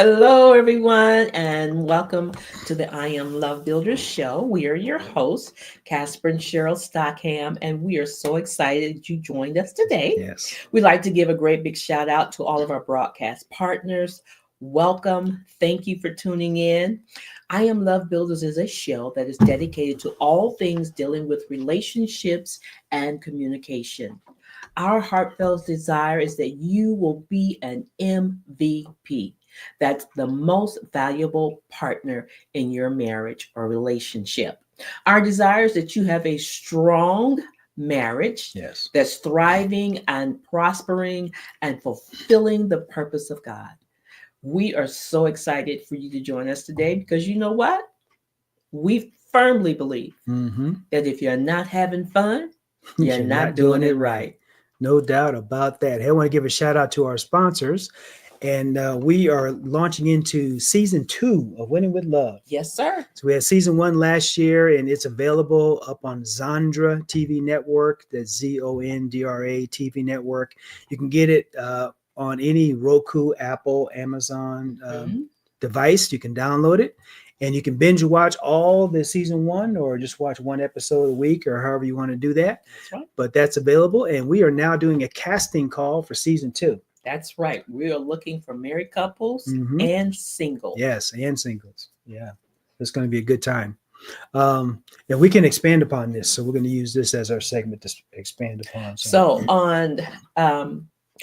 Hello, everyone, and welcome to the IAM Love Builders Show. We are your hosts, Casper and Cheryl Stockham, and we are so excited that you joined us today. Yes. We'd like to give a great big shout out to all of our broadcast partners. Welcome. Thank you for tuning in. I Am Love Builders is a show that is dedicated to all things dealing with relationships and communication. Our heartfelt desire is that you will be an MVP. That's the most valuable partner in your marriage or relationship. Our desire is that you have a strong marriage Yes. that's thriving and prospering and fulfilling the purpose of God. We are so excited for you to join us today because you know what? We firmly believe Mm-hmm. that if you're not having fun, you're You're not not doing doing it it right. right. No doubt about that. Hey, I want to give a shout out to our sponsors. And we are launching into season 2 of Winning with Love. Yes, sir. So we had season 1 last year, and it's available up on Zondra TV Network. That's Zondra TV Network. You can get it on any Roku, Apple, Amazon Mhm. device. You can download it, and you can binge watch all the season 1, or just watch one episode a week, or however you want to do that. That's right. But that's available, and we are now doing a casting call for season 2. That's right. We are looking for married couples Mm-hmm. and single. Yes, and singles. Yeah, it's going to be a good time. And we can expand upon this, so we're going to use this as our segment to expand upon. So on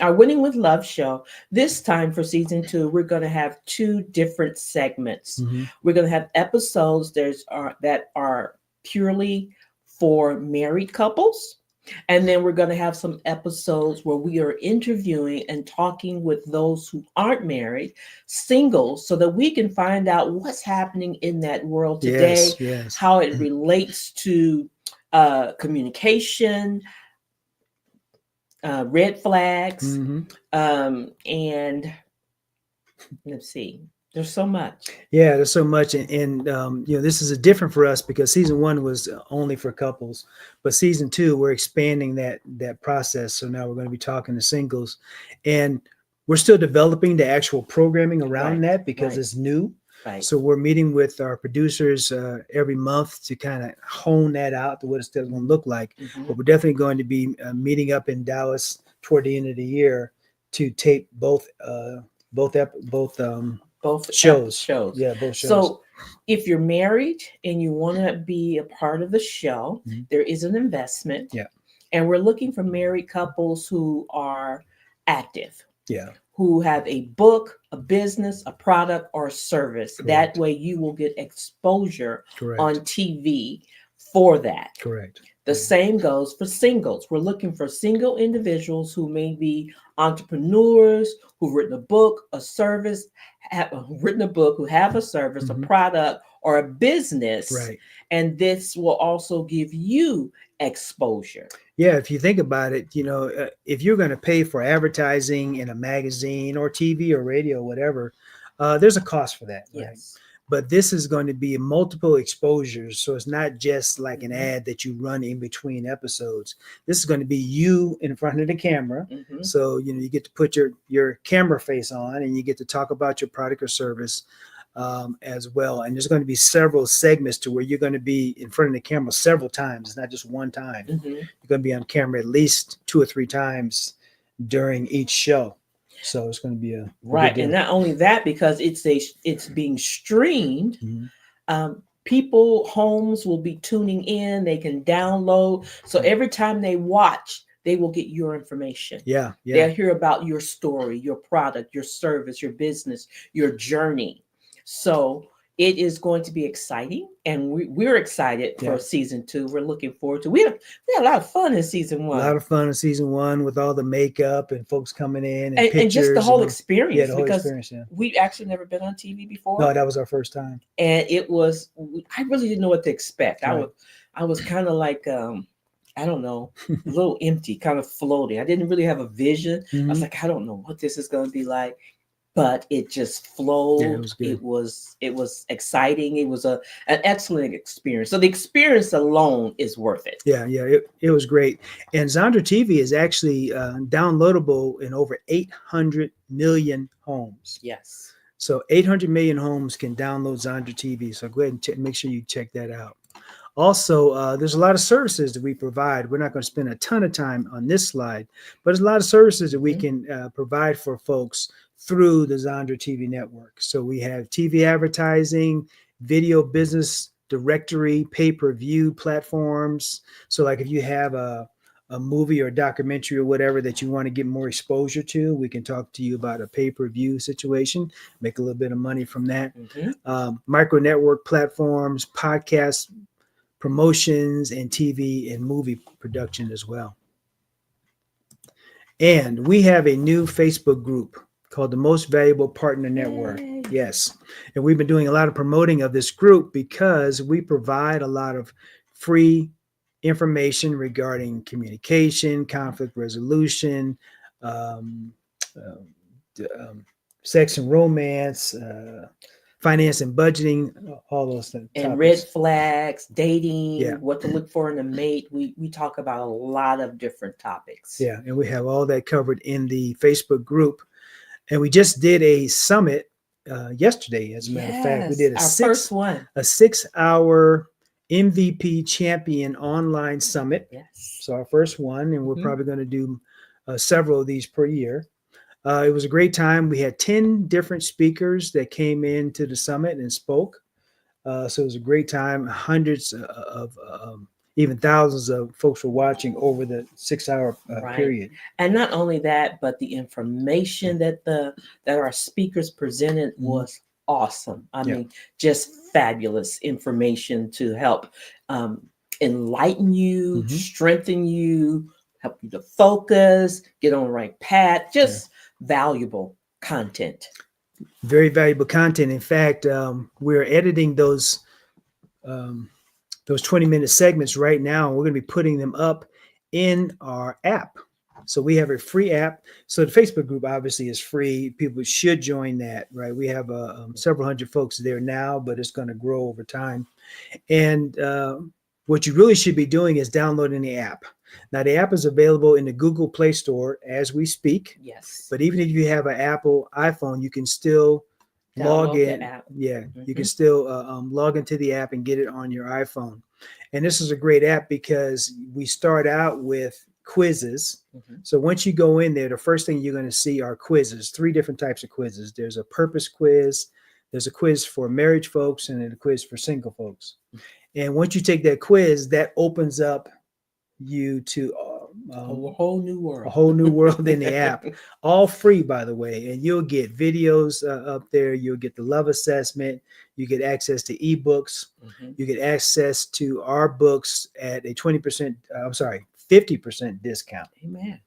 our Winning with Love show, this time for season 2, we're going to have 2 different segments. Mm-hmm. We're going to have episodes that are purely for married couples. And then we're going to have some episodes where we are interviewing and talking with those who aren't married, singles, so that we can find out what's happening in that world today, Yes. how it relates to communication, red flags, Mm-hmm. and let's see, there's so much. Yeah, there's so much, and this is a different for us because season 1 was only for couples, but season 2 we're expanding that process. So now we're going to be talking to singles, and we're still developing the actual programming around Right, that because right. it's new. Right. So we're meeting with our producers every month to kind of hone that out to what it's going to look like. Mhm. But we're definitely going to be meeting up in Dallas toward the end of the year to tape both Both shows. shows. Yeah, both shows. So if you're married and you want to be a part of the show, Mhm. there is an investment. Yeah. And we're looking for married couples who are active, Yeah. who have a book, a business, a product, or a service. Correct. That way you will get exposure Correct. on TV for that. Correct. The same goes for singles. We're looking for single individuals who may be entrepreneurs, who've written a book, a service, written a book, who have a service, Mhm. a product, or a business. Right. And this will also give you exposure. Yeah, if you think about it, if you're going to pay for advertising in a magazine or TV or radio, whatever, there's a cost for that. Right? Yes. But this is going to be multiple exposures. So it's not just like an Mhm. ad that you run in between episodes. This is going to be you in front of the camera. Mhm. So, you get to put your camera face on and you get to talk about your product or service as well. And there's going to be several segments to where you're going to be in front of the camera several times. It's not just one time. Mhm. You're going to be on camera at least 2 or 3 times during each show. So it's going to be a Right. good And deal. not only that, because it's being streamed, Mhm. people, homes will be tuning in, they can download. So every time they watch, they will get your information. Yeah. They'll hear about your story, your product, your service, your business, your journey. So it is going to be exciting, and we're excited for Yeah. season 2. We're looking forward to. We had a lot of fun in season A 1, lot of fun in season 1 with all the makeup and folks coming in and and pictures. just the whole Yeah, experience, the whole because experience. Yeah. we've actually never been on TV before. No, that was our first time. And it was, I really didn't know what to expect. Right. I was kind of like, I don't know, a little empty, kind of floating. I didn't really have a vision. I was Mhm. like, I don't know what this is going to be like, but it just Yeah, flowed. it was good. It was exciting. It was an excellent experience. So the experience alone is worth it. Yeah, it was great. And Zondra TV is actually downloadable in over 800 million homes. Yes. So 800 million homes can download Zondra TV. So go ahead and make sure you check that out. Also, there's a lot of services that we provide. We're not going to spend a ton of time on this slide, but there's a lot of services that we can provide for folks through the Zondra TV network. So we have TV advertising, video business directory, pay-per-view platforms. So like if you have a movie or a documentary or whatever that you want to get more exposure to, we can talk to you about a pay-per-view situation, make a little bit of money from that. Micro network platforms, podcasts, promotions, and TV and movie production as well. And we have a new Facebook group called the Most Valuable Partner Network. Yay. Yes. And we've been doing a lot of promoting of this group because we provide a lot of free information regarding communication, conflict resolution, sex and romance, finance and budgeting, all those things. And topics. red flags, dating, what to look for in a mate. We talk about a lot of different topics. Yeah, and we have all that covered in the Facebook group. And we just did a summit yesterday, as a matter of fact. We did a first one. A 6-hour MVP champion online summit. Yes. So our first one, and we're probably going to do several of these per year. It was a great time. We had 10 different speakers that came into the summit and spoke. So it was a great time. Hundreds of even thousands of folks were watching over the 6-hour period. And not only that, but the information that our speakers presented was awesome. I mean, just fabulous information to help enlighten you, strengthen you, help you to focus, get on the right path. Just valuable content. Very valuable content. In fact, we're editing those 20-minute segments right now. We're going to be putting them up in our app. So we have a free app. So the Facebook group obviously is free. People should join that, right? We have several hundred folks there now, but it's going to grow over time. And what you really should be doing is downloading the app. Now, the app is available in the Google Play Store as we speak. Yes. But even if you have an Apple iPhone, you can still log in. You can still log into the app and get it on your iPhone. And this is a great app because we start out with quizzes. So once you go in there, the first thing you're going to see are quizzes, 3 different types of quizzes. There's a purpose quiz, there's a quiz for marriage folks, and then a quiz for single folks. And once you take that quiz, that opens up you to a whole new world in the app, all free, by the way. And you'll get videos up there. You'll get the love assessment. You get access to ebooks. You get access to our books at a 50% discount. Amen.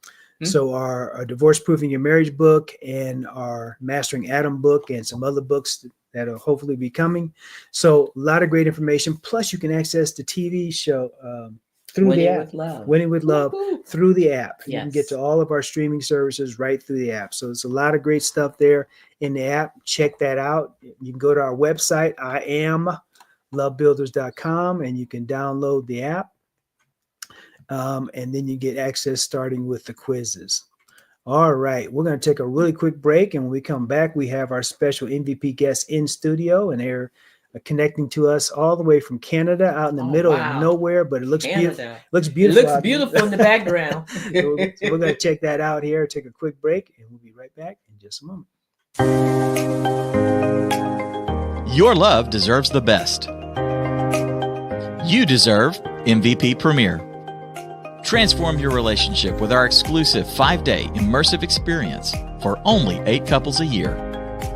So our Divorce Proofing Your Marriage book and our Mastering Adam book and some other books that'll hopefully be coming. So a lot of great information. Plus you can access the TV show through the app. Winning with Love through the app. You can get to all of our streaming services right through the app. So it's a lot of great stuff there in the app. Check that out. You can go to our website, IAMLoveBuilders.com, and you can download the app. And then you get access starting with the quizzes. All right, we're going to take a really quick break. And when we come back, we have our special MVP guests in studio, and they're connecting to us all the way from Canada, out in the middle of nowhere, but it looks beautiful. It looks beautiful. It looks beautiful in the background. So we're going to check that out here, take a quick break, and we'll be right back in just a moment. Your love deserves the best. You deserve MVP Premier. Transform your relationship with our exclusive 5-day immersive experience for only 8 couples a year.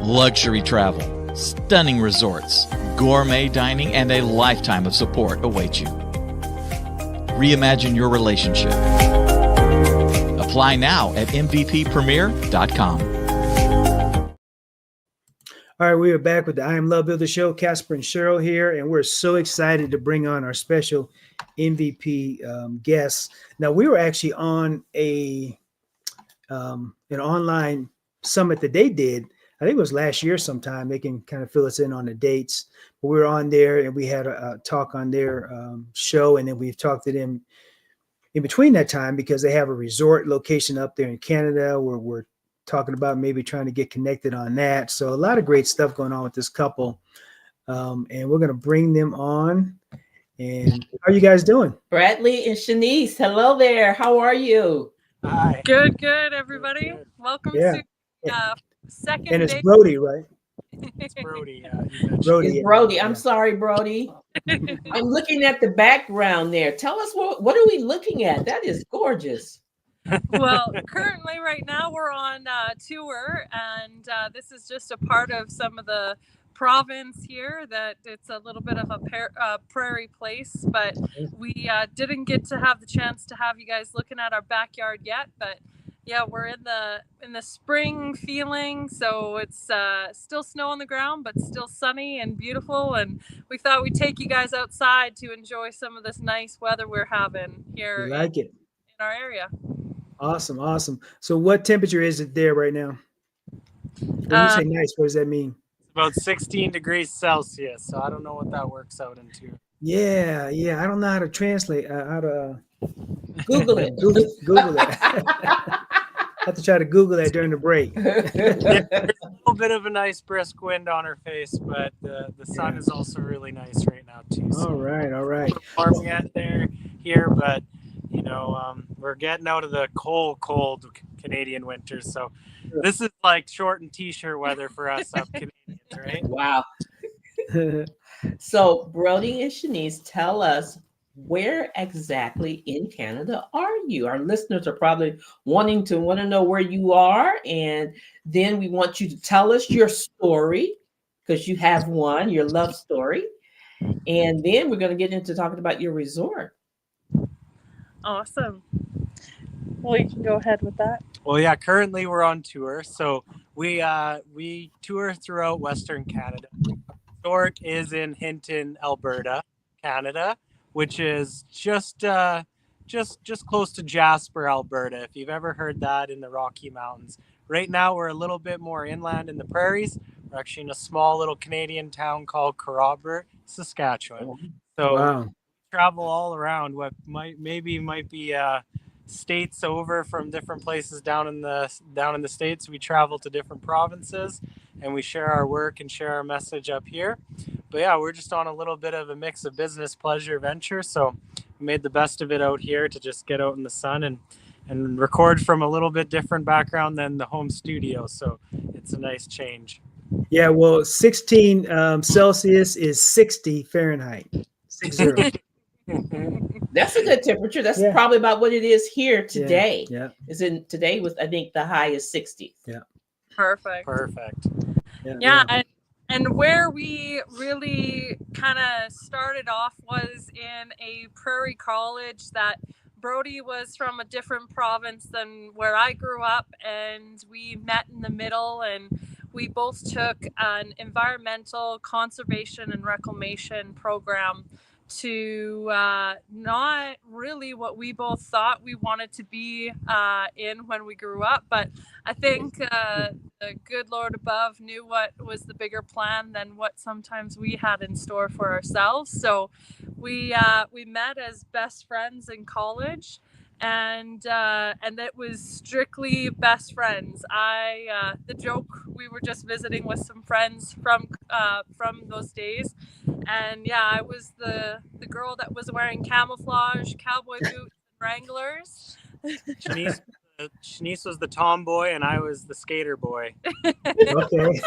Luxury travel, stunning resorts, gourmet dining, and a lifetime of support await you. Reimagine your relationship. Apply now at mvppremier.com. All right, we are back with the I Am Love Builder Show. Casper and Cheryl here, and we're so excited to bring on our special MVP guests. Now, we were actually on an online summit that they did. I think it was last year sometime. They can kind of fill us in on the dates. But we were on there, and we had a talk on their show, and then we've talked to them in between that time because they have a resort location up there in Canada where we're talking about maybe trying to get connected on that. So a lot of great stuff going on with this couple. And we're going to bring them on. And how are you guys doing? Bradley and Cheanise, hello there. How are you? Hi. Good, everybody. Good. Welcome Yeah. to second And it's day. Brody, right? It's Brody. You mentioned. Brody. It's yeah, Brody. yeah. I'm sorry, Brody. I'm looking at the background there. Tell us what are we looking at? That is gorgeous. Well, currently right now we're on tour, and this is just a part of some of the province here that it's a little bit of a prairie place, but we didn't get to have the chance to have you guys looking at our backyard yet. But yeah, we're in the spring feeling, so it's still snow on the ground, but still sunny and beautiful. And we thought we'd take you guys outside to enjoy some of this nice weather we're having here You like it? in our area. Awesome. So what temperature is it there right now? When you say nice, what does that mean? It's about 16 degrees Celsius, so I don't know what that works out into. Yeah. I don't know how to translate. How to Google it. Google it. I have to try to Google that during the break. There's a little bit of a nice brisk wind on her face, but the sun is also really nice right now too. So All right. warm yet here, but we're getting out of the cold Canadian winters, so this is like short and t-shirt weather for us up Canadians, right? Wow. So Brody and Cheanise, tell us, where exactly in Canada are you? Our listeners are probably want to know where you are, and then we want you to tell us your story, because you have one, your love story, and then we're going to get into talking about your resort. Awesome. Well, you can go ahead with that. Well, yeah, currently we're on tour, so we tour throughout Western Canada. Resort is in Hinton, Alberta, Canada, which is just close to Jasper, Alberta. If you've ever heard that, in the Rocky Mountains. Right now we're a little bit more inland in the prairies. We're actually in a small little Canadian town called Carrobert, Saskatchewan. So Wow. we travel all around what might be states over from different places down in the States. We travel to different provinces and we share our work and share our message up here. But yeah, we're just on a little bit of a mix of business, pleasure, venture. So we made the best of it out here to just get out in the sun and record from a little bit different background than the home studio. So it's a nice change. Yeah, well, 16 Celsius is 60 Fahrenheit. 60. That's a good temperature. That's Yeah. probably about what it is here today. Yeah. Today was, I think, the high is 60. Yeah. Perfect. Yeah. And where we really kind of started off was in a prairie college that Brody was from a different province than where I grew up, and we met in the middle, and we both took an environmental conservation and reclamation program to not really what we both thought we wanted to be in when we grew up, but I think the good Lord above knew what was the bigger plan than what sometimes we had in store for ourselves. So we met as best friends in college, and it was strictly best friends. The joke, we were just visiting with some friends from those days, and yeah, I was the girl that was wearing camouflage, cowboy boots, and Wranglers. Cheanise was the tomboy and I was the skater boy. Okay.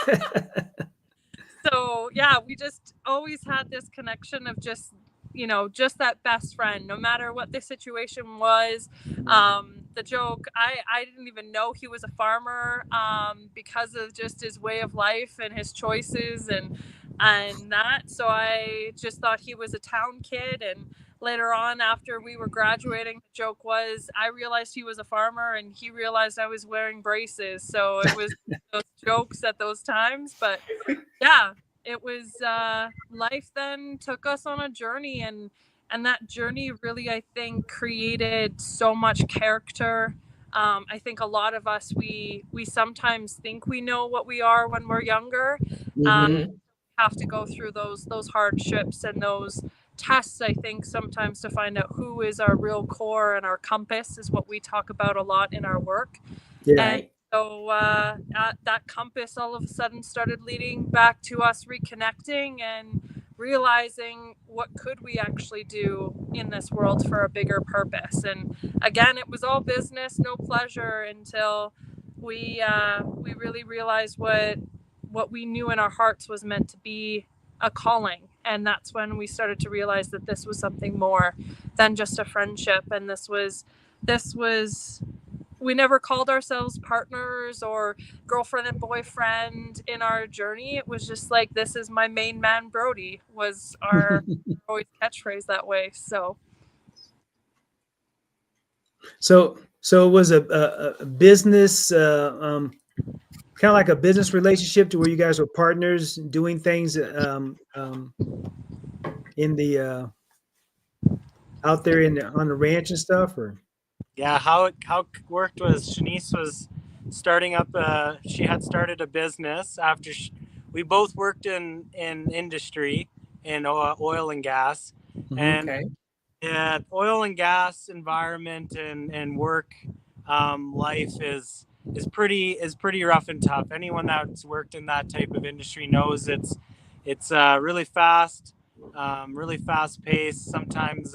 So yeah, we just always had this connection of just that best friend, no matter what the situation was. The joke, I didn't even know he was a farmer because of just his way of life and his choices and that. So I just thought he was a town kid. And later on, after we were graduating, the joke was I realized he was a farmer and he realized I was wearing braces. So it was those jokes at those times. But yeah, it was life then took us on a journey, and that journey really, I think, created so much character. I think a lot of us, we sometimes think we know what we are when we're younger. Have to go through those hardships and those tests, I think, sometimes to find out who is our real core, and our compass is what we talk about a lot in our work. Yeah. And So that compass all of a sudden started leading back to us reconnecting and realizing what could we actually do in this world for a bigger purpose. And again, it was all business, no pleasure, until we really realized what we knew in our hearts was meant to be a calling. And that's when we started to realize that this was something more than just a friendship. And this was we never called ourselves partners or girlfriend and boyfriend in our journey. It was just like, this is my main man, Brody, was our always catchphrase that way. So it was a business, kind of like a business relationship to where you guys were partners doing things in the out there on the ranch and stuff, or Yeah, how it worked was Cheanise was starting up. She had started a business after we both worked in industry in oil and gas, and Okay. yeah, oil and gas environment and work life is pretty rough and tough. Anyone that's worked in that type of industry knows it's really fast paced. Sometimes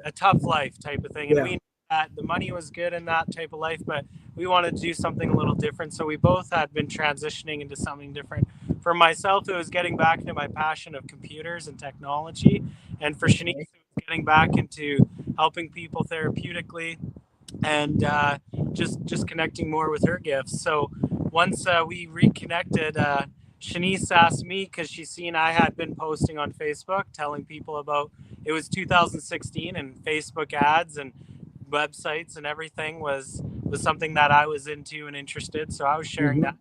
a tough life type of thing. And yeah, we knew that the money was good in that type of life, but we wanted to do something a little different. So we both had been transitioning into something different. For myself, it was getting back into my passion of computers and technology. And for Cheanise, it was getting back into helping people therapeutically and just connecting more with her gifts. So once we reconnected, Cheanise asked me, because she seen I had been posting on Facebook telling people about, it was 2016, and Facebook ads and websites and everything was something that I was into and interested. So I was sharing that,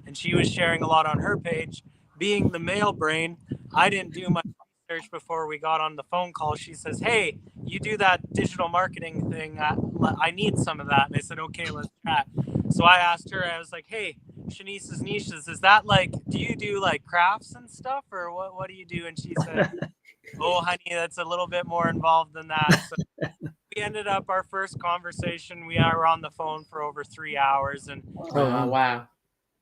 and she was sharing a lot on her page. Being the male brain, I didn't do much research before we got on the phone call. She says, "Hey, you do that digital marketing thing. I need some of that." And I said, "Okay, let's chat." So I asked her, I was like, "Hey, Cheanise's Niches, is that like, do you do like crafts and stuff, or what do you do?" And she said, "Oh, honey, that's a little bit more involved than that." So we ended up our first conversation. We were on the phone for over 3 hours, and Wow.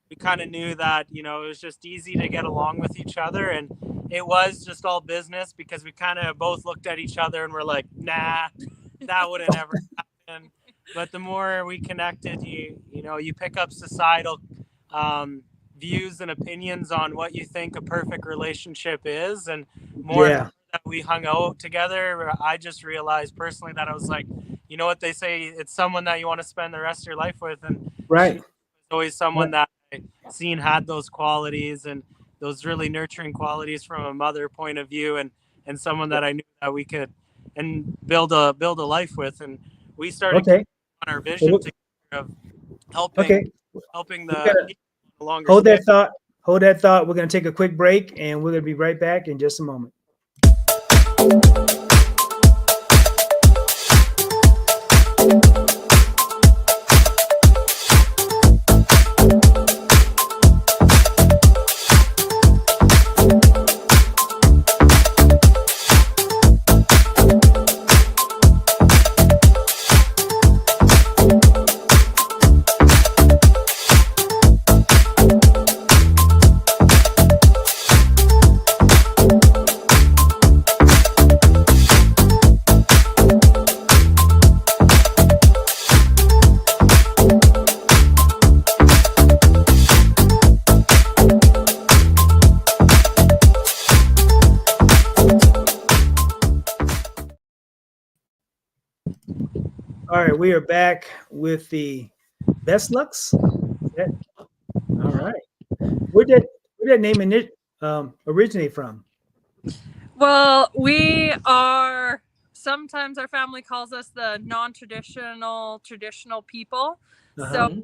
we kind of knew that, it was just easy to get along with each other, and it was just all business, because we kind of both looked at each other and were like, nah, that wouldn't ever happen. But the more we connected, you pick up societal views and opinions on what you think a perfect relationship is, and more and yeah, more that we hung out together, I just realized personally that I was like, you know what they say, it's someone that you want to spend the rest of your life with, and she right. was always someone that I seen had those qualities, and those really nurturing qualities from a mother point of view, and someone that I knew that we could and build a life with. And we started Okay, on our vision well, together of helping okay. We the gotta people on a longer hold scale. that thought. Hold that thought. We're gonna take a quick break, and we're gonna be right back in just a moment. All right, we are back with the Bestlucks. All right. Where that name originate from? well, we are, sometimes our family calls us the traditional people. So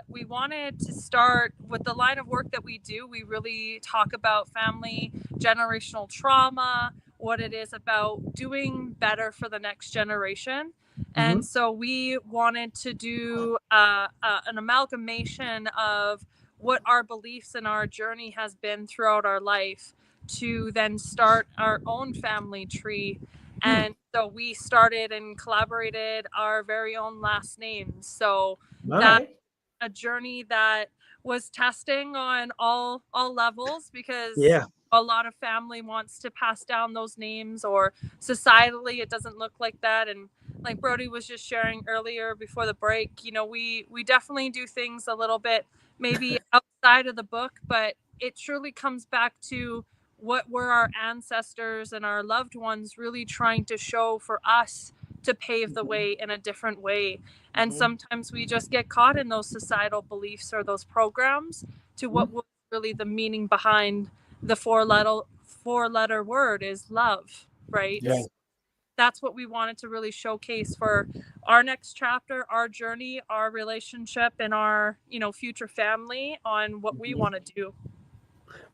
we wanted to start with the line of work that we do. We really talk about family, generational trauma, what it is about doing better for the next generation. And so we wanted to do an amalgamation of what our beliefs and our journey has been throughout our life, to then start our own family tree. And so we started and collaborated our very own last names. So All that right. a journey that was testing on all levels, because Yeah. a lot of family wants to pass down those names, or societally it doesn't look like that. And like Brody was just sharing earlier before the break, you know, we definitely do things a little bit maybe outside of the book, but it truly comes back to what were our ancestors and our loved ones really trying to show for us to pave the way in a different way. And sometimes we just get caught in those societal beliefs or those programs to what was really the meaning behind the four letter word is love, right? Yeah. That's what we wanted to really showcase for our next chapter, our journey, our relationship, and our, you know, future family on what we want to do.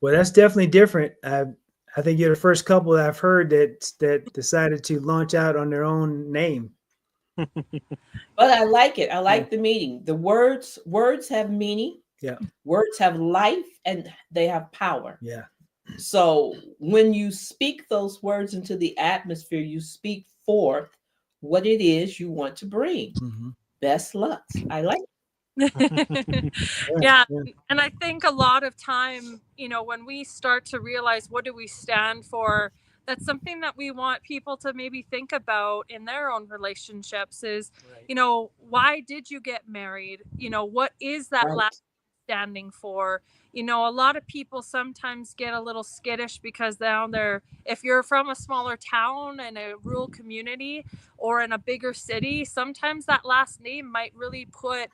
Well, that's definitely different. I think you're the first couple that I've heard that decided to launch out on their own name. But I like it. I like the meaning. The words have meaning. Yeah. Words have life and they have power. Yeah. So when you speak those words into the atmosphere, you speak forth what it is you want to bring. Best luck. I like it. Yeah. And I think a lot of time, you know, when we start to realize what do we stand for, that's something that we want people to maybe think about in their own relationships is, you know, why did you get married? You know, what is that last standing for? You know, a lot of people sometimes get a little skittish because down there, if you're from a smaller town and a rural community or in a bigger city, sometimes that last name might really put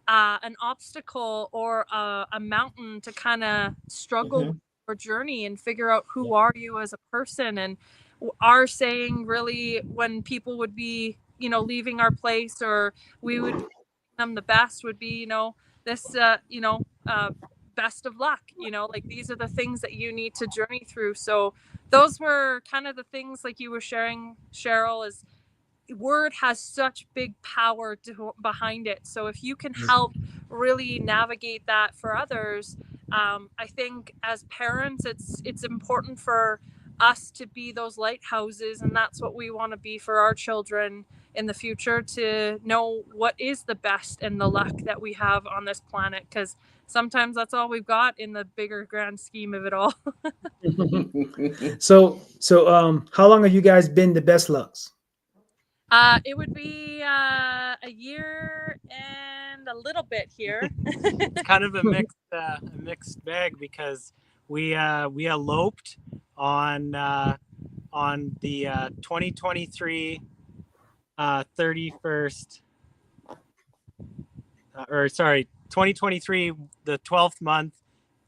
an obstacle or a mountain to kind of struggle with your journey and figure out who are you as a person. And our saying really, when people would be, you know, leaving our place or we would them the best, would be, you know, this best of luck, you know, like these are the things that you need to journey through. So those were kind of the things like you were sharing, Cheryl, is word has such big power behind it. So if you can help really navigate that for others, I think as parents, it's important for us to be those lighthouses, and that's what we want to be for our children in the future, to know what is the best and the luck that we have on this planet, because sometimes that's all we've got in the bigger grand scheme of it all. So how long have you guys been the Bestlucks? It would be a year and a little bit here. It's kind of a mixed bag because we eloped on the 2023 31st or sorry 2023 the 12th month,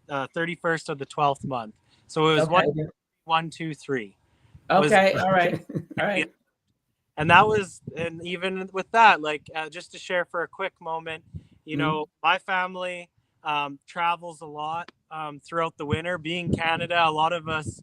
31st of the 12th month. So it was 1 2 3. Okay, all right. And that was, and even with that, like just to share for a quick moment, you know, my family travels a lot throughout the winter. Being Canada, a lot of us,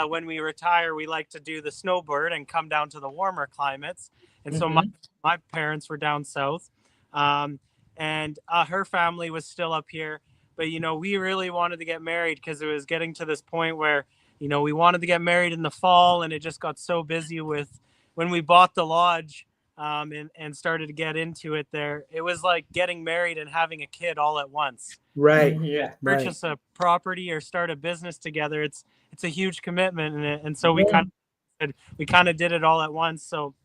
when we retire, we like to do the snowbird and come down to the warmer climates. And so my parents were down south, and her family was still up here. But, you know, we really wanted to get married because it was getting to this point where, you know, we wanted to get married in the fall, and it just got so busy with when we bought the lodge and started to get into it there. It was like getting married and having a kid all at once. Right. Purchase a property or start a business together. It's a huge commitment. And so we kind of did it all at once. So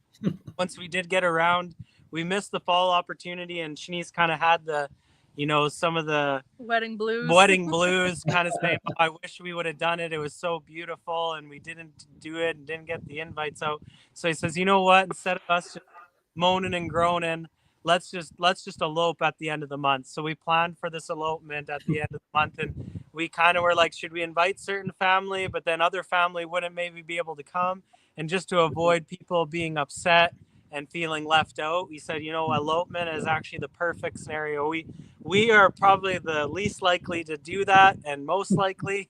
once we did get around, we missed the fall opportunity, and Cheanise kind of had the, you know, some of the wedding blues kind of saying, oh, I wish we would have done it. It was so beautiful, and we didn't do it and didn't get the invites out. So he says, you know what, instead of us just moaning and groaning, let's just elope at the end of the month. So we planned for this elopement at the end of the month, and we kind of were like, should we invite certain family, but then other family wouldn't maybe be able to come, and just to avoid people being upset and feeling left out, we said, you know, elopement is actually the perfect scenario. We are probably the least likely to do that, and most likely,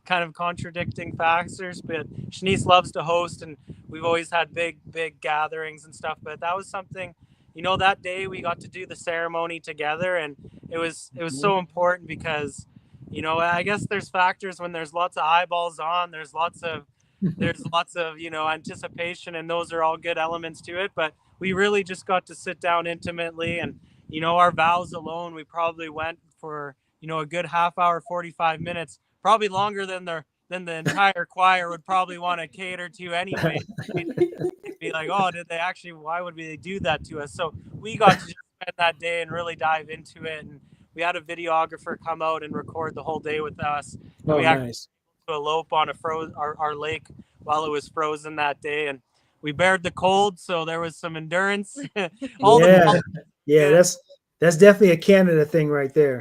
kind of contradicting factors, but Cheanise loves to host, and we've always had big gatherings and stuff. But that was something, you know, that day we got to do the ceremony together, and it was so important because, you know, I guess there's factors when there's lots of eyeballs on, there's lots of you know, anticipation, and those are all good elements to it, but we really just got to sit down intimately and our vows alone, we probably went for, a good half hour, 45 minutes, probably longer than the entire choir would probably want to cater to anyway. They'd be like, oh, did they actually, why would they do that to us? So we got to just spend that day and really dive into it. And we had a videographer come out and record the whole day with us. And Oh, we actually nice. to elope on our lake while it was frozen that day. And we bared the cold, so there was some endurance. All the Yeah, yeah, good. that's definitely a Canada thing right there.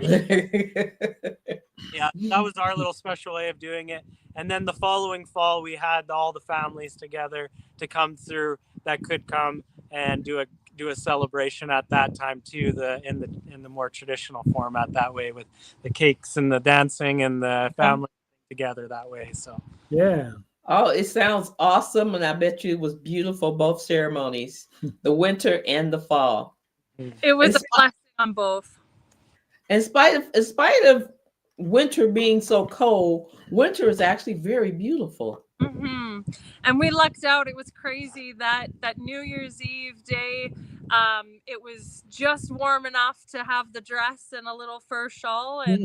Yeah, that was our little special way of doing it. And then the following fall, we had all the families together to come through that could come and do a celebration at that time too, in the more traditional format that way, with the cakes and the dancing and the family together that way. So Yeah. Oh, it sounds awesome, and I bet you it was beautiful, both ceremonies, the winter and the fall. It was In a blessing on both. spite of winter being so cold, winter is actually very beautiful. And we lucked out. It was crazy that New Year's Eve day. It was just warm enough to have the dress and a little fur shawl, and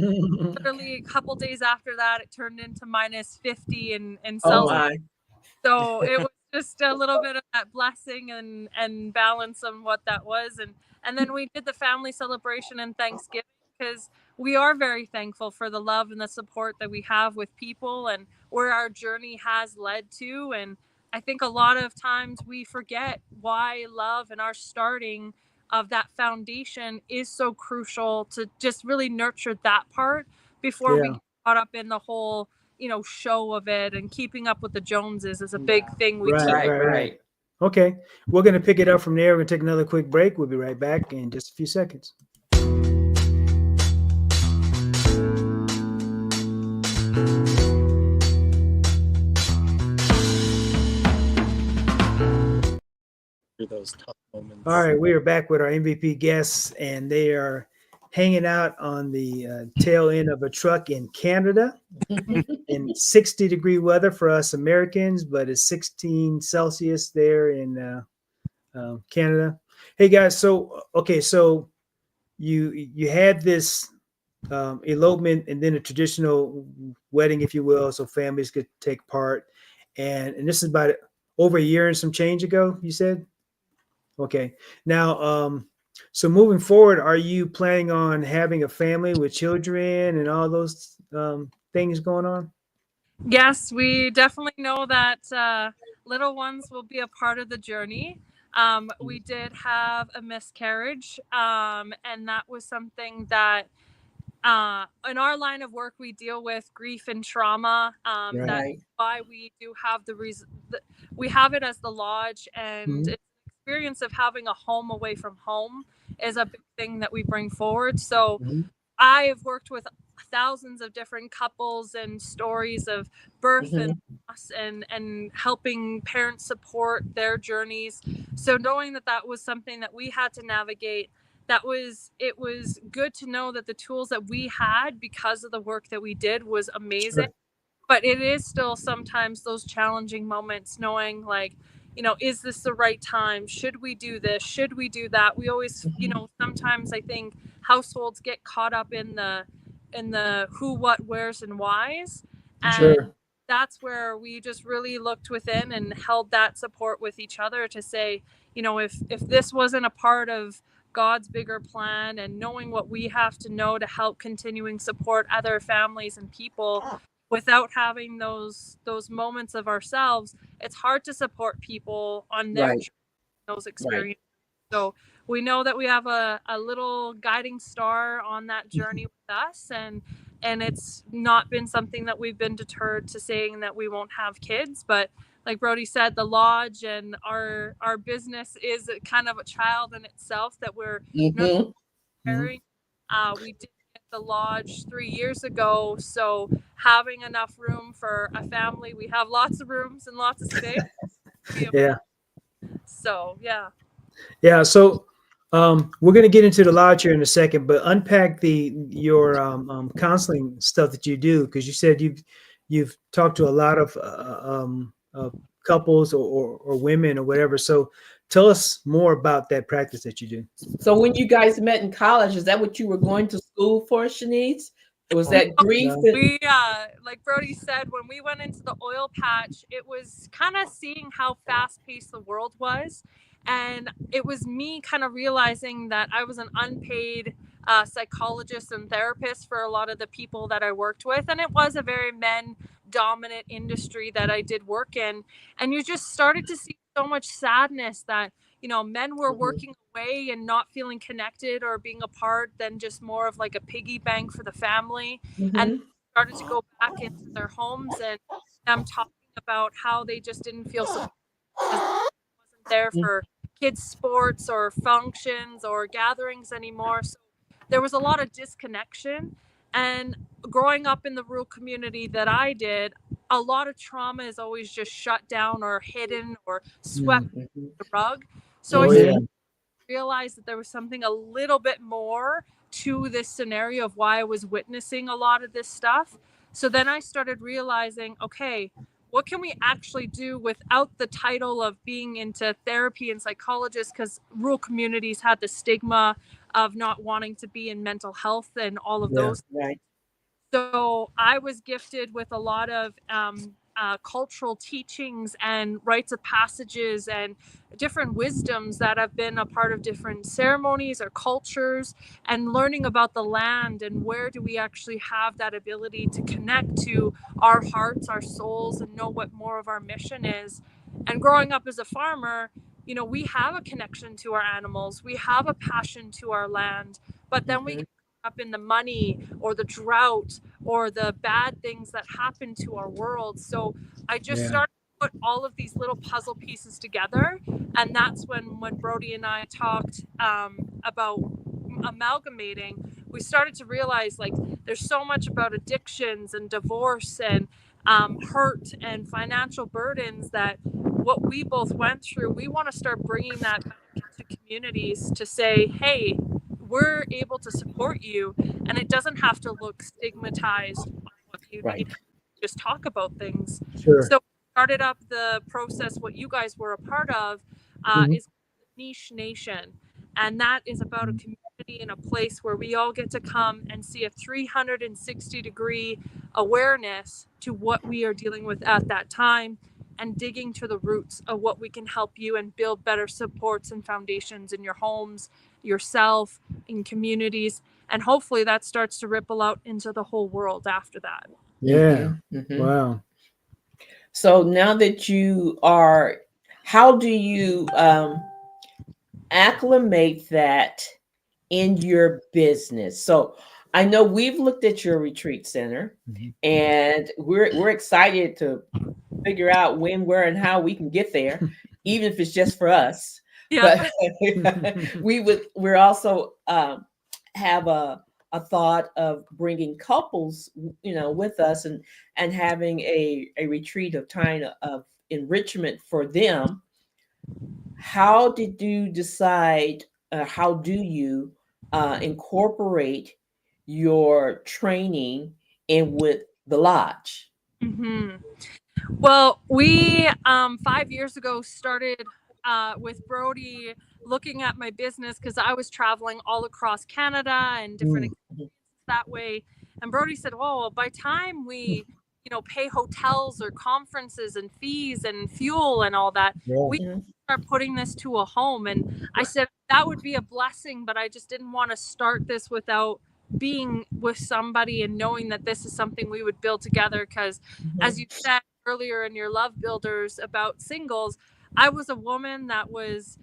literally a couple days after that, it turned into -50 in Oh Celsius. my. So it was just a little bit of that blessing and balance on what that was. And then we did the family celebration and Thanksgiving, because we are very thankful for the love and the support that we have with people and where our journey has led to. And I think a lot of times we forget why love and our starting of that foundation is so crucial, to just really nurture that part before we Yeah. get caught up in the whole show of it. And keeping up with the Joneses is a big thing we do. Right. Okay, we're going to pick it up from there. We're going to take another quick break. We'll be right back in just a few seconds. those tough moments. All right, we are back with our MVP guests, and they are hanging out on the tail end of a truck in Canada in 60-degree weather for us Americans, but it's 16 Celsius there in Canada. Hey guys, so you had this elopement and then a traditional wedding, if you will, so families could take part, and this is about over a year and some change ago, you said? Okay. Now, so moving forward, are you planning on having a family with children and all those things going on? Yes, we definitely know that little ones will be a part of the journey. We did have a miscarriage, and that was something that in our line of work we deal with grief and trauma. Right. That's why we do have we have it as the lodge, and it's the experience of having a home away from home is a big thing that we bring forward. So I have worked with thousands of different couples and stories of birth and loss, and helping parents support their journeys. So knowing that was something that we had to navigate, it was good to know that the tools that we had because of the work that we did was amazing. Sure. But it is still sometimes those challenging moments, knowing is this the right time? Should we do this? Should we do that? We always, sometimes I think households get caught up in the who, what, where's, and why's. And Sure. that's where we just really looked within and held that support with each other to say, if this wasn't a part of God's bigger plan, and knowing what we have to know to help continuing support other families and people without having those moments of ourselves, it's hard to support people on their those experiences. So we know that we have a little guiding star on that journey with us, and it's not been something that we've been deterred to saying that we won't have kids. But like Brody said, the lodge and our business is kind of a child in itself that we're preparing. We did get the lodge 3 years ago, so having enough room for a family, we have lots of rooms and lots of space. Yeah. So yeah. Yeah. So we're going to get into the lodge here in a second, but unpack your counseling stuff that you do, because you said you've talked to a lot of couples or women or whatever. So tell us more about that practice that you do. So when you guys met in college, is that what you were going to school for, Cheanise? Was that grief? We like Brody said, when we went into the oil patch, it was kind of seeing how fast paced the world was, and it was me kind of realizing that I was an unpaid psychologist and therapist for a lot of the people that I worked with, and it was a very men dominant industry that I did work in, and you just started to see so much sadness that men were working away and not feeling connected or being apart than just more of like a piggy bank for the family, and started to go back into their homes and them talking about how they just didn't feel supported because they wasn't there for kids sports or functions or gatherings anymore. So there was a lot of disconnection, and growing up in the rural community that I did, a lot of trauma is always just shut down or hidden or swept under the rug. So I realized that there was something a little bit more to this scenario of why I was witnessing a lot of this stuff. So then I started realizing, okay, what can we actually do without the title of being into therapy and psychologist? Because rural communities had the stigma of not wanting to be in mental health and all of those. Right. So I was gifted with a lot of cultural teachings and rites of passages and different wisdoms that have been a part of different ceremonies or cultures, and learning about the land and where do we actually have that ability to connect to our hearts, our souls, and know what more of our mission is. And growing up as a farmer, we have a connection to our animals, we have a passion to our land, but then we get up in the money or the drought or the bad things that happen to our world. So I just started to put all of these little puzzle pieces together, and that's when Brody and I talked about amalgamating, we started to realize like there's so much about addictions and divorce and hurt and financial burdens that what we both went through, we want to start bringing that back into communities to say, hey, we're able to support you, and it doesn't have to look stigmatized on what you need to just talk about things. So we started up the process, what you guys were a part of is Niche Nation, and that is about a community and a place where we all get to come and see a 360-degree awareness to what we are dealing with at that time, and digging to the roots of what we can help you and build better supports and foundations in your homes, yourself, in communities, and hopefully that starts to ripple out into the whole world after that. Wow. So now that you are, how do you acclimate that in your business? So I know we've looked at your retreat center, and we're excited to figure out when, where, and how we can get there, even if it's just for us. But we're also have a thought of bringing couples, with us, and having a retreat of time of enrichment for them. How did you decide? How do you incorporate your training in with the lodge? Well, we 5 years ago started with Brody looking at my business because I was traveling all across Canada and different experiences that way. And Brody said, "Oh, by time we, pay hotels or conferences and fees and fuel and all that, we start putting this to a home." And I said that would be a blessing, but I just didn't want to start this without being with somebody and knowing that this is something we would build together. Because as you said earlier in your Love Builders about singles, I was a woman that was,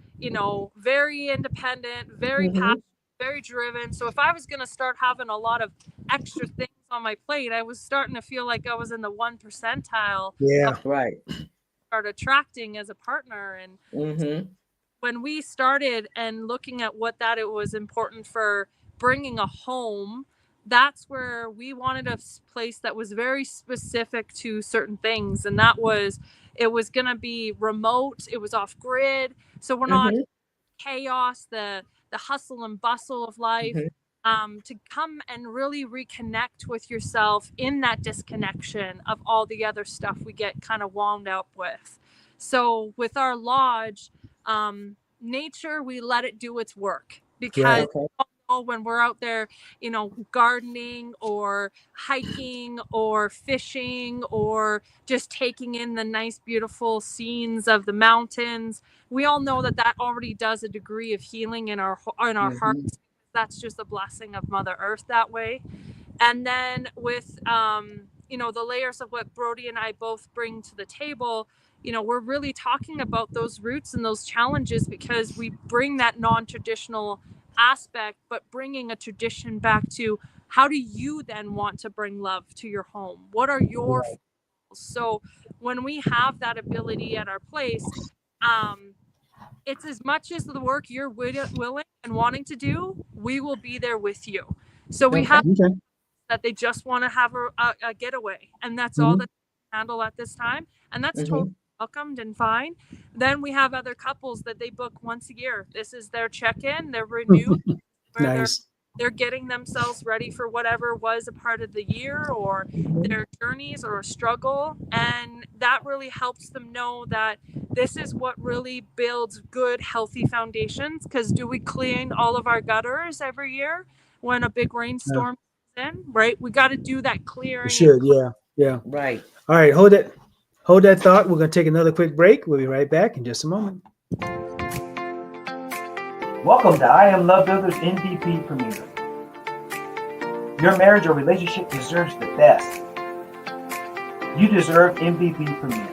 very independent, very passionate, very driven. So if I was going to start having a lot of extra things on my plate, I was starting to feel like I was in the 1 percentile. Start attracting as a partner. And when we started and looking at what that it was important for bringing a home, that's where we wanted a place that was very specific to certain things. And that was, it was going to be remote. It was off grid. So we're not chaos, the hustle and bustle of life, to come and really reconnect with yourself in that disconnection of all the other stuff we get kind of wound up with. So with our lodge, nature, we let it do its work, Right. because Okay. when we're out there, gardening or hiking or fishing or just taking in the nice, beautiful scenes of the mountains, we all know that that already does a degree of healing in our Mhm. hearts. That's just a blessing of Mother Earth that way. And then with the layers of what Brody and I both bring to the table, we're really talking about those roots and those challenges, because we bring that non-traditional aspect, but bringing a tradition back to, how do you then want to bring love to your home? What are your Right. so when we have that ability at our place, um, it's as much as the work you're willing and wanting to do, we will be there with you. So we Okay. have Okay. that they just want to have a getaway, and that's all Mhm. that they handle at this time, and that's totally Mhm. welcomed and fine. Then we have other couples that they book once a year. This is their check-in, they're renewed, where Nice. they're getting themselves ready for whatever was a part of the year, or Mhm. their journeys, or a struggle, and that really helps them know that this is what really builds good, healthy foundations. Because do we clean all of our gutters every year when a big Yeah. rainstorm comes in? Right, we got to do that We clearing and should. Yeah. Yeah. Right. All right. Hold that thought. We're going to take another quick break. We'll be right back in just a moment. Welcome to IAM Love Builders MVP Premier. Your marriage or relationship deserves the best. You deserve MVP Premier.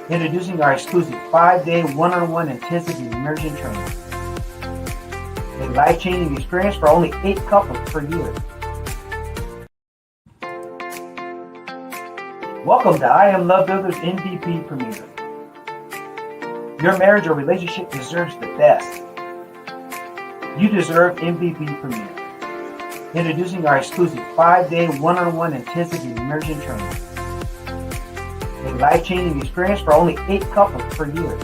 Introducing our exclusive 5-day one-on-one intensive immersion training. A life-changing experience for only 8 couples per year. Welcome to IAM Love Builders MVP Premier. Your marriage or relationship deserves the best. You deserve MVP Premier. Introducing our exclusive 5-day one-on-one intensive immersion training. A life-changing experience for only 8 couples per year.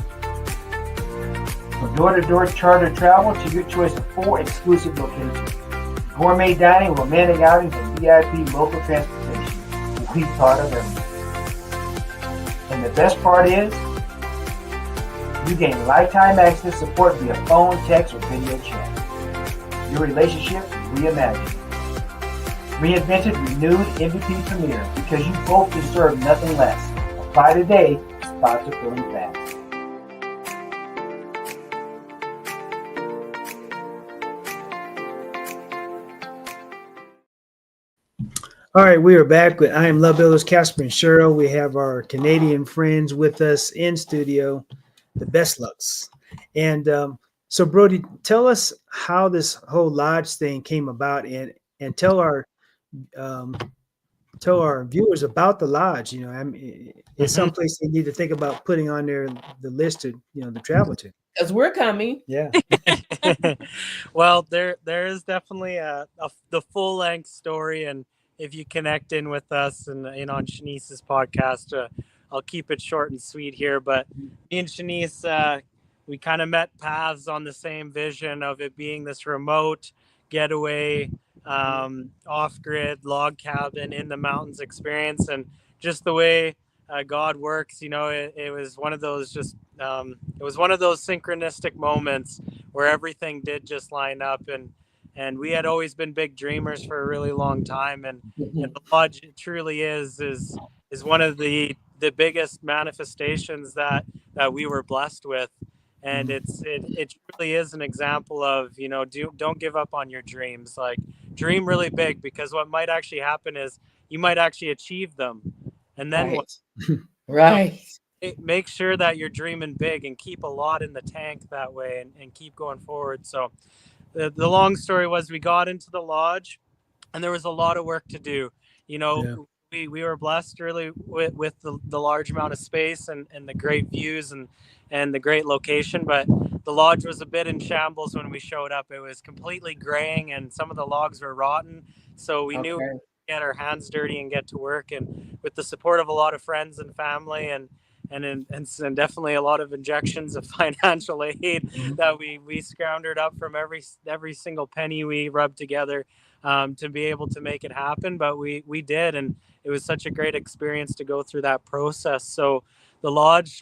From door-to-door charter travel to your choice of 4 exclusive locations. Gourmet dining, romantic outings, and VIP local transportation. We thought of everything. And the best part is, you gain lifetime access support via phone, text, or video chat. Your relationship reimagined. Reinvented, renewed, MVP Premier, because you both deserve nothing less. Apply today. Spots are filling fast. All right, we are back with I Am Love Builders, Casper and Cheryl. We have our Canadian friends with us in studio, the Bestlucks. And so, Brody, tell us how this whole lodge thing came about, and um, tell our viewers about the lodge. I mean, it's someplace they need to think about putting on the list to travel to. Because we're coming. Yeah. Well, there is definitely the full length story, and if you connect in with us and on Cheanise's podcast, I'll keep it short and sweet here. But me and Cheanise, we kind of met paths on the same vision of it being this remote getaway, off grid log cabin in the mountains experience, and just the way God works. It was one of those it was one of those synchronistic moments where everything did just line up, and we had always been big dreamers for a really long time, and Mhm. the lodge truly is one of the biggest manifestations that we were blessed with, and it truly is an example of don't give up on your dreams. Like, dream really big, because what might actually happen is you might actually achieve them, and then what? Right. Right. Make sure that you're dreaming big and keep a lot in the tank that way, and keep going forward. So the long story was, we got into the lodge, and there was a lot of work to do. Yeah. We were blessed really with the large amount of space and the great views and the great location, but the lodge was a bit in shambles when we showed up. It was completely graying, and some of the logs were rotten, so we knew Okay. get our hands dirty and get to work. And with the support of a lot of friends and family, and definitely a lot of injections of financial aid, Mhm. that we scoundered up from every single penny we rubbed together, to be able to make it happen. But we did, and it was such a great experience to go through that process. So the lodge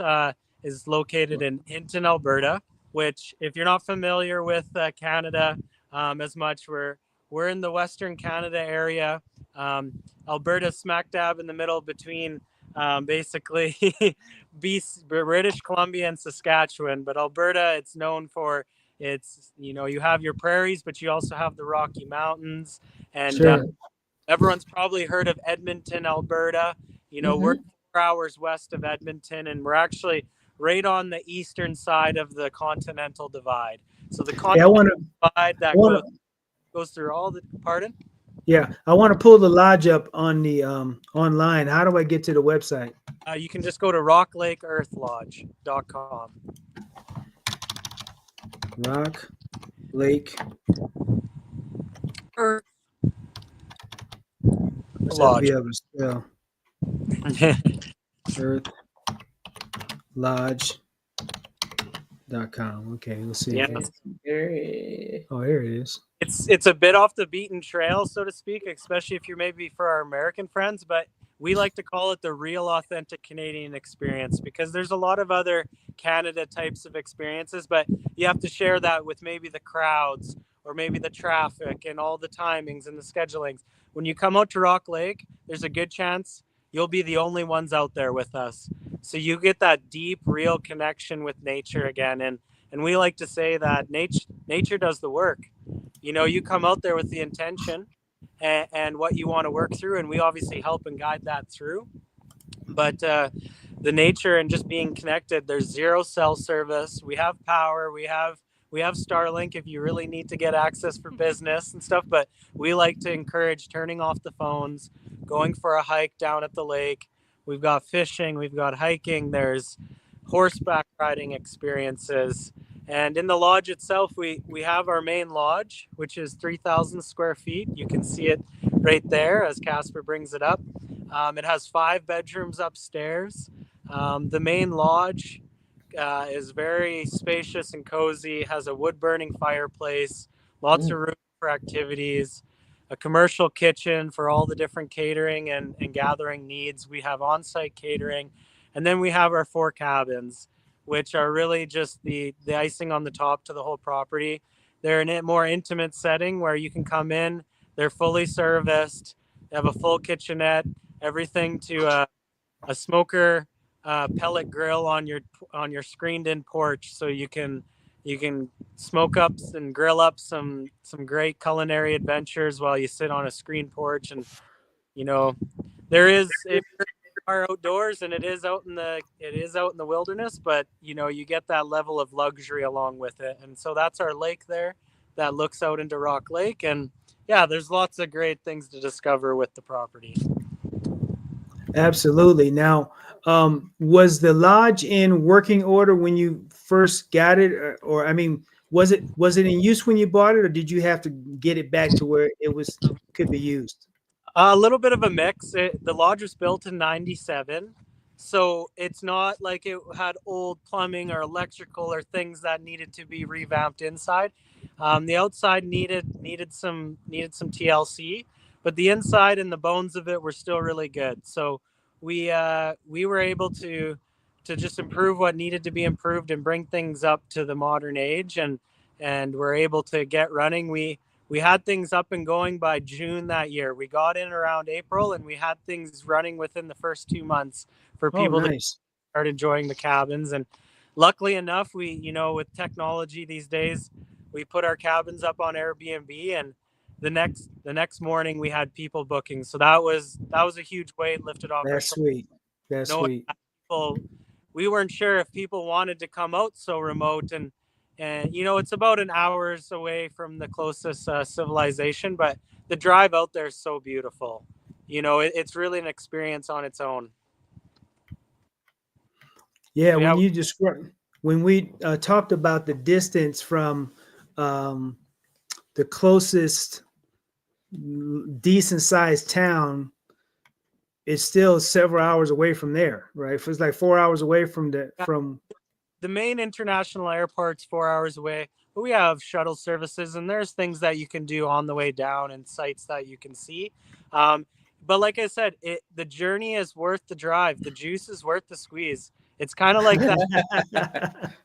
is located in Hinton, Alberta, which, if you're not familiar with Canada as much, we're in the Western Canada area. Alberta smack dab in the middle between basically British Columbia and Saskatchewan. But Alberta, it's known for you have your prairies, but you also have the Rocky Mountains. And Sure. everyone's probably heard of Edmonton, Alberta. We're 4 hours west of Edmonton, and we're actually right on the eastern side of the Continental Divide. So the Yeah, I want Continental Divide that goes through all the, pardon? Yeah, I want to pull the lodge up on the online. How do I get to the website? You can just go to rocklakeearthlodge.com. Rock Lake Earth Lodge. Be able to spell Earth Lodge.com. Okay, let's see. Yeah. Oh, here it is. It's a bit off the beaten trail, so to speak, especially if you're maybe for our American friends, but we like to call it the real authentic Canadian experience, because there's a lot of other Canada types of experiences, but you have to share that with maybe the crowds or maybe the traffic and all the timings and the schedulings. When you come out to Rock Lake, there's a good chance you'll be the only ones out there with us. So you get that deep, real connection with nature again. And we like to say that nature does the work. You come out there with the intention and what you want to work through, and we obviously help and guide that through. But the nature and just being connected, there's zero cell service. We have power. We have Starlink if you really need to get access for business and stuff. But we like to encourage turning off the phones, going for a hike down at the lake. We've got fishing. We've got hiking. There's horseback riding experiences. And in the lodge itself, we have our main lodge, which is 3,000 square feet. You can see it right there as Casper brings it up. It has 5 bedrooms upstairs. The main lodge is very spacious and cozy, has a wood-burning fireplace, lots of room for activities, a commercial kitchen for all the different catering and gathering needs. We have on-site catering. And then we have our 4 cabins, which are really just the icing on the top to the whole property. They're in a more intimate setting where you can come in. They're fully serviced. They have a full kitchenette, everything to a smoker pellet grill on your screened-in porch, so you can smoke up and grill up some great culinary adventures while you sit on a screen porch. And there is, if are outdoors, and it is out in the wilderness, but you get that level of luxury along with it. And so that's our lake there that looks out into Rock Lake. And yeah, there's lots of great things to discover with the property. Absolutely. Now, was the lodge in working order when you first got it, or I mean, was it in use when you bought it, or did you have to get it back to where it could be used? A little bit of a mix. The lodge was built in '97, so it's not like it had old plumbing or electrical or things that needed to be revamped inside. The outside needed some TLC, but the inside and the bones of it were still really good. So we were able to just improve what needed to be improved and bring things up to the modern age, and we're able to get running. We had things up and going by June that year. We got in around April, and we had things running within the first 2 months for people to start enjoying the cabins. And luckily enough, we, with technology these days, we put our cabins up on Airbnb, and the next morning we had people booking. So that was a huge weight lifted off. That's sweet. That's sweet. We weren't sure if people wanted to come out so remote, and it's about an hour's away from the closest civilization, but the drive out there is so beautiful. It's really an experience on its own. Yeah, so when we talked about the distance from the closest decent sized town, it's still several hours away from there, right? If it's like 4 hours away from the main international airport's 4 hours away, but we have shuttle services, and there's things that you can do on the way down and sites that you can see. But like I said, the journey is worth the drive. The juice is worth the squeeze. It's kind of like that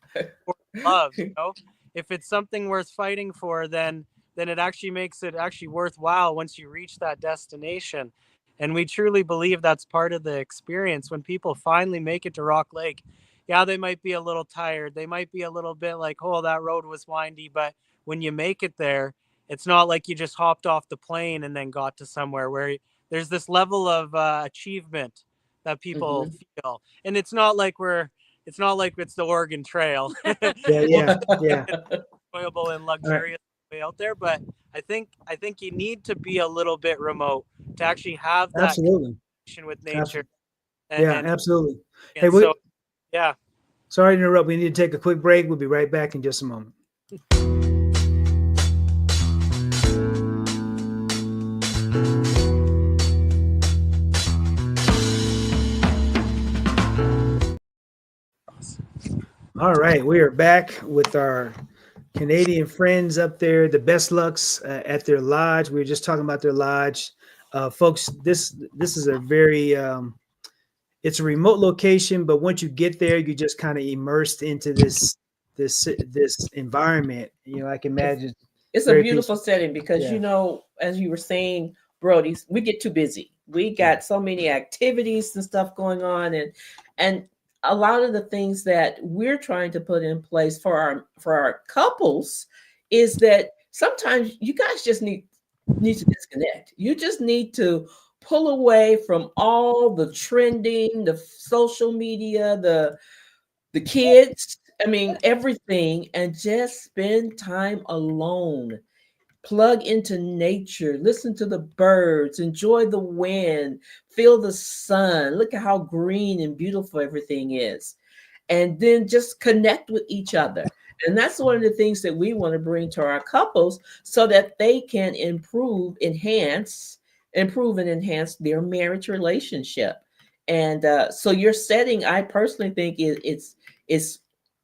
love, you know? If it's something worth fighting for, then it actually makes it actually worthwhile once you reach that destination. And we truly believe that's part of the experience. When people finally make it to Rock Lake, yeah, they might be a little tired. They might be a little bit like, oh, that road was windy. But when you make it there, it's not like you just hopped off the plane and then got to somewhere where there's this level of achievement that people feel. And it's not like it's the Oregon Trail. Yeah. Enjoyable and All right. luxurious way out there, but I think you need to be a little bit remote to actually have that Absolutely. connection with nature. Yeah, And, absolutely. Hey, and so yeah. sorry to interrupt. We need to take a quick break. We'll be right back in just a moment. All right, we are back with our Canadian friends up there, the Bestlucks at their lodge. We were just talking about their lodge, folks. This is a very it's a remote location, but once you get there, you just kind of immersed into this environment. You know, I can imagine it's a beautiful setting because, Yeah. you know, as you were saying, Brody, we get too busy. We got so many activities and stuff going on, and a lot of the things that we're trying to put in place for our couples is that sometimes you guys just need to disconnect. You just need to pull away from all the trending, the social media, the kids, I mean, everything, and just spend time alone. Plug into nature, listen to the birds, enjoy the wind, feel the sun. Look at how green and beautiful everything is. And then just connect with each other. And that's one of the things that we want to bring to our couples so that they can improve and enhance their marriage relationship. And so your setting, I personally think it's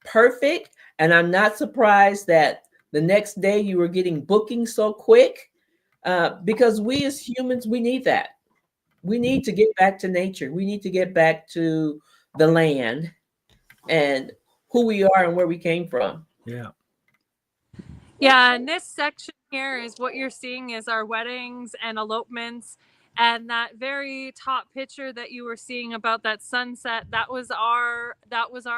perfect. And I'm not surprised that the next day you were getting bookings so quick, because we as humans, we need that. We need to get back to nature. We need to get back to the land and who we are and where we came from. Yeah. Yeah, and this section here is what you're seeing is our weddings and elopements. And that very top picture that you were seeing about that sunset, that was our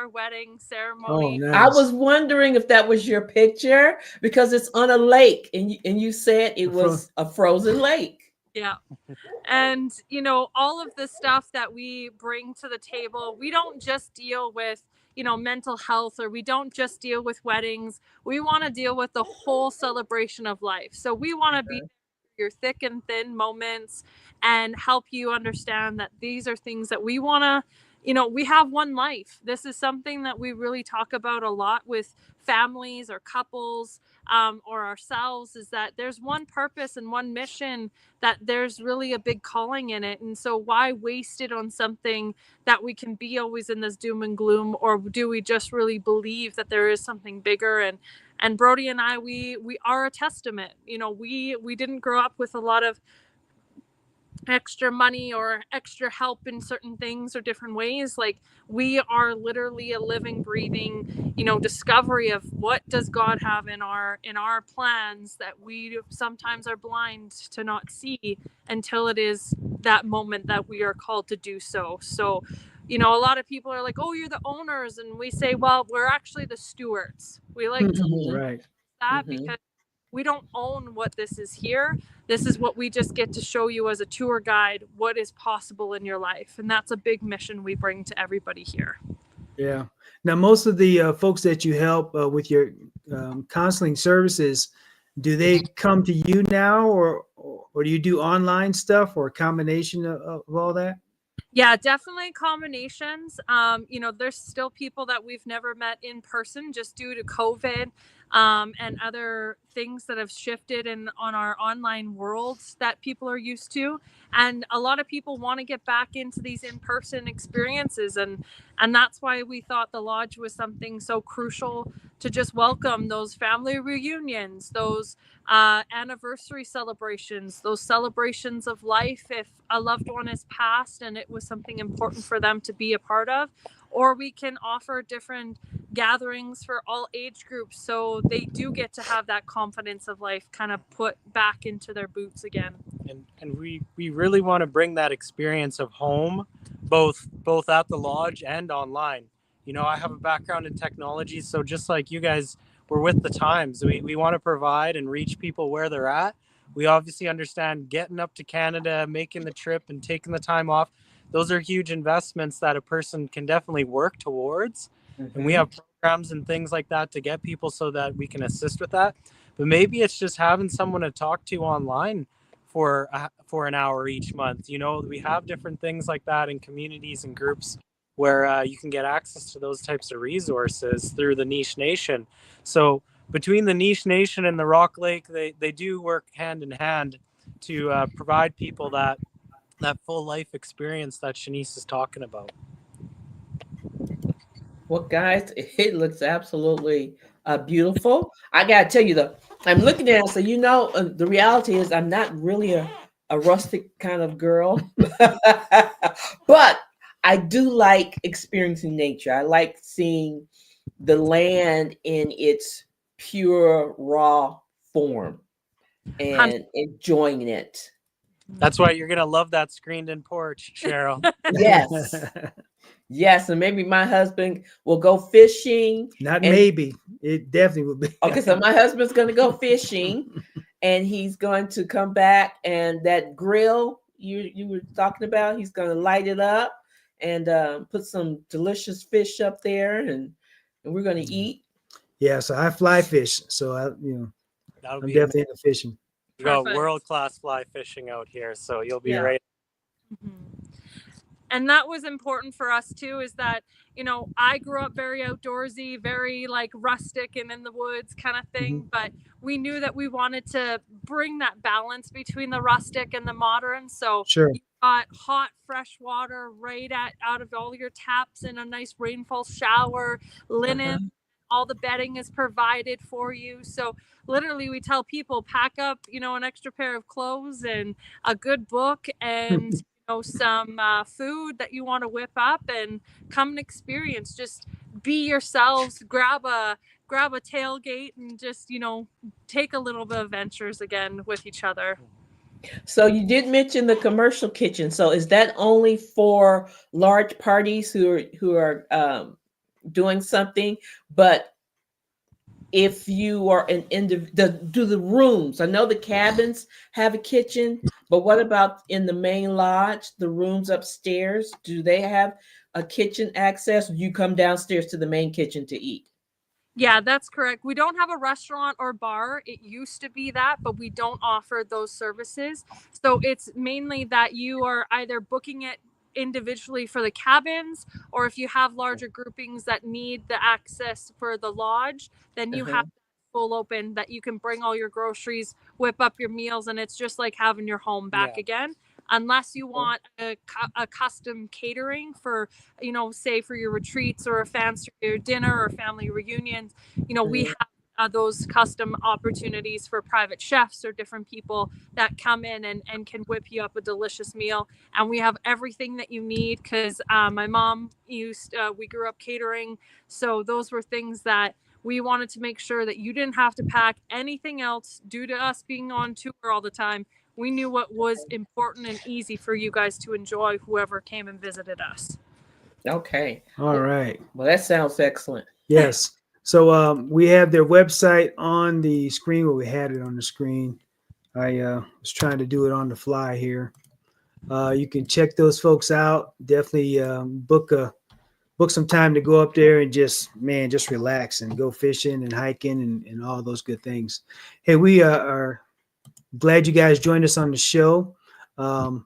wedding ceremony. Oh, I nice. was wondering if that was your picture because it's on a lake, and you said it was a frozen lake. Yeah. And, you know, all of the stuff that we bring to the table, we don't just deal with, you know, mental health, or we don't just deal with weddings. We want to deal with the whole celebration of life. So we want to be your thick and thin moments and help you understand that these are things that we want to, you know, we have one life. This is something that we really talk about a lot with families or couples, or ourselves, is that there's one purpose and one mission, that there's really a big calling in it. And so why waste it on something that we can be always in this doom and gloom? Or do we just really believe that there is something bigger? And Brody and I, we are a testament. You know, we didn't grow up with a lot of extra money or extra help in certain things or different ways. Like, we are literally a living, breathing, you know, discovery of what does God have in our plans that we sometimes are blind to not see until it is that moment that we are called to do so. So, you know, a lot of people are like, oh, you're the owners, and we say, well, we're actually the stewards. We like to Right. that because we don't own what this is here. This is what we just get to show you as a tour guide, what is possible in your life. And that's a big mission we bring to everybody here. Yeah. Now, most of the folks that you help with your counseling services, do they come to you now, or do you do online stuff, or a combination of all that? Yeah, definitely combinations. You know, there's still people that we've never met in person just due to COVID, and other things that have shifted on our online worlds that people are used to. And a lot of people want to get back into these in-person experiences. And that's why we thought the lodge was something so crucial to just welcome those family reunions, those anniversary celebrations, those celebrations of life if a loved one is passed and it was something important for them to be a part of, or we can offer different gatherings for all age groups, so they do get to have that confidence of life kind of put back into their boots again. And we really want to bring that experience of home, both at the lodge and online. You know, I have a background in technology, so just like you guys, we're with the times. We want to provide and reach people where they're at. We obviously understand getting up to Canada, making the trip and taking the time off. Those are huge investments that a person can definitely work towards. And we have programs and things like that to get people so that we can assist with that. But maybe it's just having someone to talk to online for an hour each month. You know, we have different things like that in communities and groups where you can get access to those types of resources through the Niche Nation. So between the Niche Nation and the Rock Lake, they do work hand in hand to provide people that full life experience that Cheanise is talking about. Well, guys, it looks absolutely beautiful. I gotta tell you though, I'm looking at it, so the reality is I'm not really a rustic kind of girl, but I do like experiencing nature. I like seeing the land in its pure raw form and enjoying it. That's why you're gonna love that screened-in porch, Cheryl. Yes. Yes, and maybe my husband will go fishing. Not maybe. It definitely will be. Okay, so my husband's going to go fishing, and he's going to come back, and that grill you were talking about, he's going to light it up and put some delicious fish up there, and we're going to eat. Yeah, so I fly fish, so I'm definitely into fishing. You got world-class fly fishing out here, so you'll be right. Mm-hmm. And that was important for us too, is that, you know, I grew up very outdoorsy, very like rustic and in the woods kind of thing, but we knew that we wanted to bring that balance between the rustic and the modern. So you got hot, fresh water right out of all your taps in a nice rainfall shower, linen, all the bedding is provided for you. So literally we tell people, pack up, you know, an extra pair of clothes and a good book and some food that you want to whip up and come and experience. Just be yourselves, grab a tailgate and just, you know, take a little bit of ventures again with each other. So you did mention the commercial kitchen. So is that only for large parties who are doing something? But if you are an individual, do the rooms? I know the cabins have a kitchen, but what about in the main lodge, the rooms upstairs? Do they have a kitchen access? You come downstairs to the main kitchen to eat? Yeah, that's correct. We don't have a restaurant or bar. It used to be that, but we don't offer those services. So it's mainly that you are either booking it individually for the cabins, or if you have larger groupings that need the access for the lodge, then you have full open that you can bring all your groceries, whip up your meals, and it's just like having your home back again. Unless you want a custom catering for, you know, say for your retreats or a fancy dinner or family reunions, you know, we have those custom opportunities for private chefs or different people that come in and can whip you up a delicious meal. And we have everything that you need because my mom we grew up catering. So those were things that we wanted to make sure that you didn't have to pack anything else due to us being on tour all the time. We knew what was important and easy for you guys to enjoy, whoever came and visited us. Okay. All right. Well, that sounds excellent. Yes. So we have their website on the screen. Well, we had it on the screen. I was trying to do it on the fly here. You can check those folks out. Definitely book some time to go up there and just relax and go fishing and hiking and all those good things. Hey, we are glad you guys joined us on the show. We'll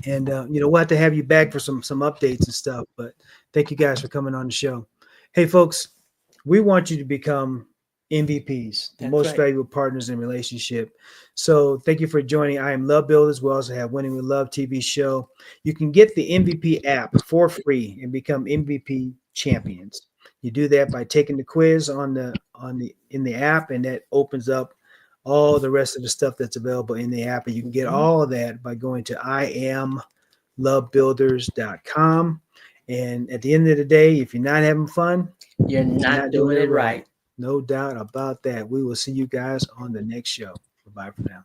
have to have you back for some updates and stuff, but thank you guys for coming on the show. Hey folks, we want you to become MVPs, the most valuable partners in relationship. So thank you for joining IAM Love Builders. We also have Winning with Love TV show. You can get the MVP app for free and become MVP champions. You do that by taking the quiz in the app, and that opens up all the rest of the stuff that's available in the app. And you can get all of that by going to IAMLoveBuilders.com. And at the end of the day, if you're not having fun, You're not doing it right. No doubt about that. We will see you guys on the next show. Bye for now.